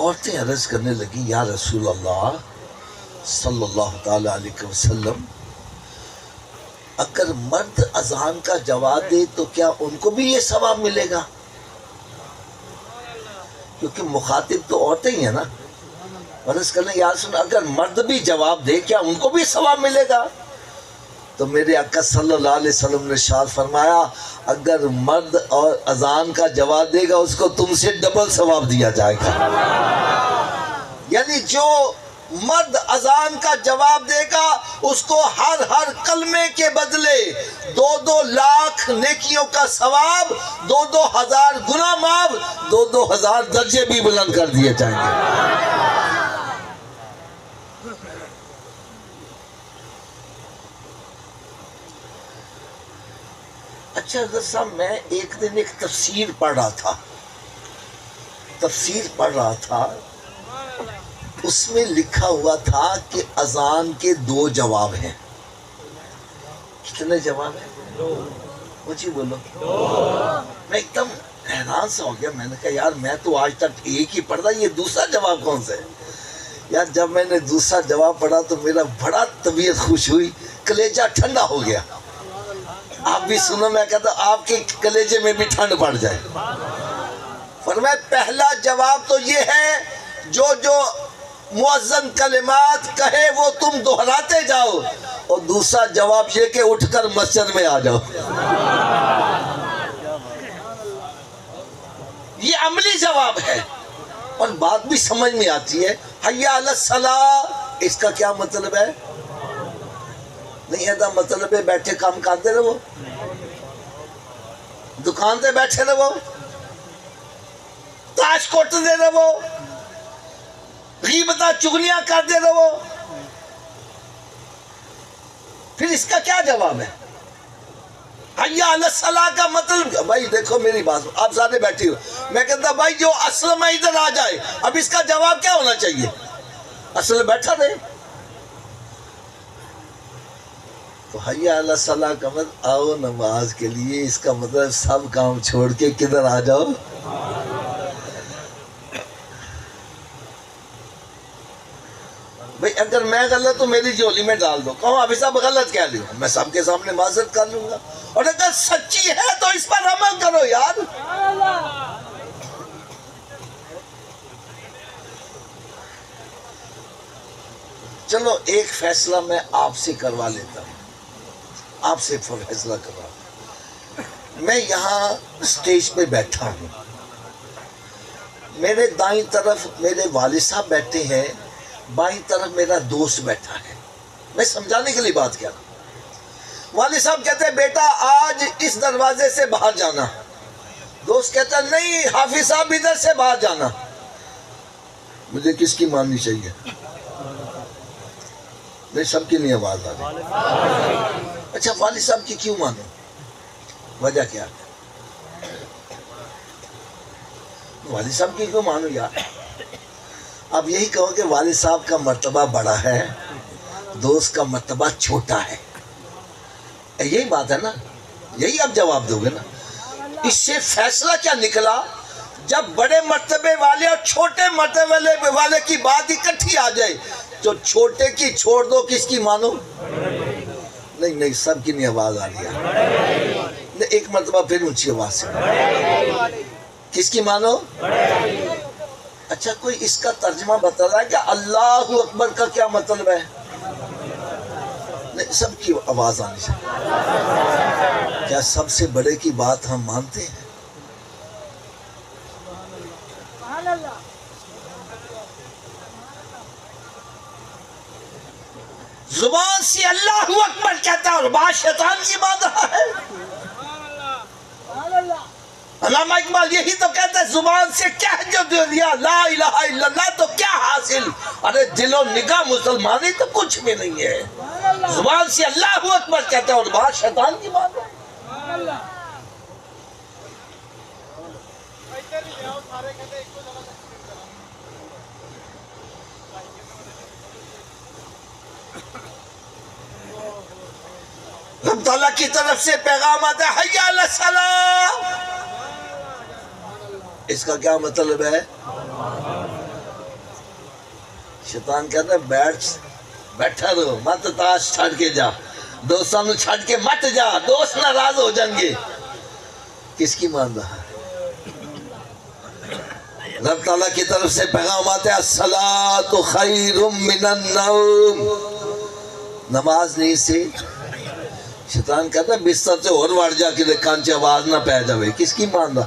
عورتیں عرض کرنے لگی یا رسول اللہ صلی اللہ تعالی علیہ وسلم اگر مرد اذان کا جواب دے تو کیا ان کو بھی یہ ثواب ملے گا؟ کیونکہ مخاطب تو عورتیں ہی ہیں نا. عرض کرنے یا رسول اللہ اگر مرد بھی جواب دے کیا ان کو بھی ثواب ملے گا؟ تو میرے آقا صلی اللہ علیہ وسلم نے ارشاد فرمایا اگر مرد اور اذان کا جواب دے گا اس کو تم سے ڈبل ثواب دیا جائے گا. یعنی جو مرد اذان کا جواب دے گا اس کو ہر کلمے کے بدلے 2 لاکھ نیکیوں کا ثواب، 2,000 گناہ معاف، 2,000 درجے بھی بلند کر دیے جائیں گے. اچھا حضرت صاحب میں ایک دن ایک تفسیر پڑھ رہا تھا اس میں لکھا ہوا تھا کہ اذان کے 2 جواب ہیں. کتنے جواب ہیں؟ مجھے بولو. میں ایک دم حیران سا ہو گیا. میں نے کہا یار میں تو آج تک ایک ہی پڑھ رہا، یہ دوسرا جواب کون سا ہے؟ یار جب میں نے دوسرا جواب پڑھا تو میرا بڑا طبیعت خوش ہوئی، کلیجہ ٹھنڈا ہو گیا. آپ بھی سنو، میں کہتا ہوں آپ کے کلیجے میں بھی ٹھنڈ پڑ جائے. فرمایا پہلا جواب تو یہ ہے جو مؤذن کلمات کہے وہ تم دہراتے جاؤ، اور دوسرا جواب یہ کہ اٹھ کر مسجد میں آ جاؤ. یہ عملی جواب ہے اور بات بھی سمجھ میں آتی ہے. حی علی الصلاۃ اس کا کیا مطلب ہے؟ نہیں ہے مطلب ہے بیٹھے کام کرتے رہو، دکان تے بیٹھے رہو، تاش کوٹتے رہو، غیبتہ چغلیاں کرتے رہو. پھر اس کا کیا جواب ہے؟ حی علی الصلاۃ کا مطلب بھائی دیکھو میری بات، آپ سارے بیٹھے ہو، میں کہتا بھائی جو اصل میں ادھر آ جائے. اب اس کا جواب کیا ہونا چاہیے؟ اصل بیٹھا رہے. تو حی علی الصلاۃ کا مطلب آؤ نماز کے لیے، اس کا مطلب سب کام چھوڑ کے کدھر آ جاؤ. بھئی اگر میں غلط تو میری جھولی میں ڈال دو، کہو ابھی صاحب غلط کہہ لیا، میں سب کے سامنے معذرت کر لوں گا. اور اگر سچی ہے تو اس پر عمل کرو یار. چلو ایک فیصلہ میں آپ سے کروا لیتا ہوں، آپ سے فیصلہ کروا. میں یہاں سٹیج پہ بیٹھا ہوں، میرے دائیں طرف میرے والد صاحب بیٹھے ہیں، بائیں طرف میرا دوست بیٹھا ہے. میں سمجھانے کے لیے بات کیا. والد صاحب کہتے ہیں بیٹا آج اس دروازے سے باہر جانا. دوست کہتا ہے نہیں حافظ صاحب ادھر سے باہر جانا. مجھے کس کی ماننی چاہیے؟ نہیں سب کی نہیں آواز آ رہی. اچھا والد صاحب کی کیوں مانو؟ وجہ کیا ہے؟ والد صاحب کی کیوں مانو یار؟ اب یہی کہو کہ والد صاحب کا مرتبہ بڑا ہے، دوست کا مرتبہ چھوٹا ہے. یہی بات ہے نا، یہی اب جواب دو گے نا. اس سے فیصلہ کیا نکلا؟ جب بڑے مرتبے والے اور چھوٹے مرتبے والے کی بات اکٹھی آ جائے تو چھوٹے کی چھوڑ دو، کس کی مانو؟ نہیں سب کی نہیں آواز آ رہی ہے. ایک مرتبہ پھر اونچی آواز سے کس کی مانو؟ اچھا کوئی اس کا ترجمہ بتا رہا ہے کہ اللہ اکبر کا کیا مطلب ہے؟ نہیں سب کی آواز آنی چاہیے. کیا سب سے بڑے کی بات ہم مانتے ہیں؟ زبان سے اللہ اکبر کہتا ہے اور بات شیطان کی مان رہا ہے. علامہ اقبال یہی تو کہتا ہے زبان سے کہہ جو دیا لا الہ الا اللہ تو کیا حاصل. ارے دل و نگاہ مسلمانی تو کچھ بھی نہیں ہے. زبان سے اللہ اکبر کہتا ہے اور بات شیطان کی بات ہے. رب تعالیٰ کی طرف سے پیغام آتا ہے حی علی الصلاۃ. اس کا کیا مطلب ہے؟ شیطان کہتا ہے بیٹھا رہو، مت تاش چھڑ کے جا، دوستان چھڑ کے مت جا، دوست ناراض ہو جائیں گے۔ کس کی مان رہا ہے؟ رب تعالیٰ کی طرف سے پیغام آتے ہیں الصلاۃ خیر من النوم، نماز نہیں سے شیطان کہتا ہے بستر سے اور وڑ جا کے کان چ آواز نہ پہ جاوے۔ کس کی مان رہا؟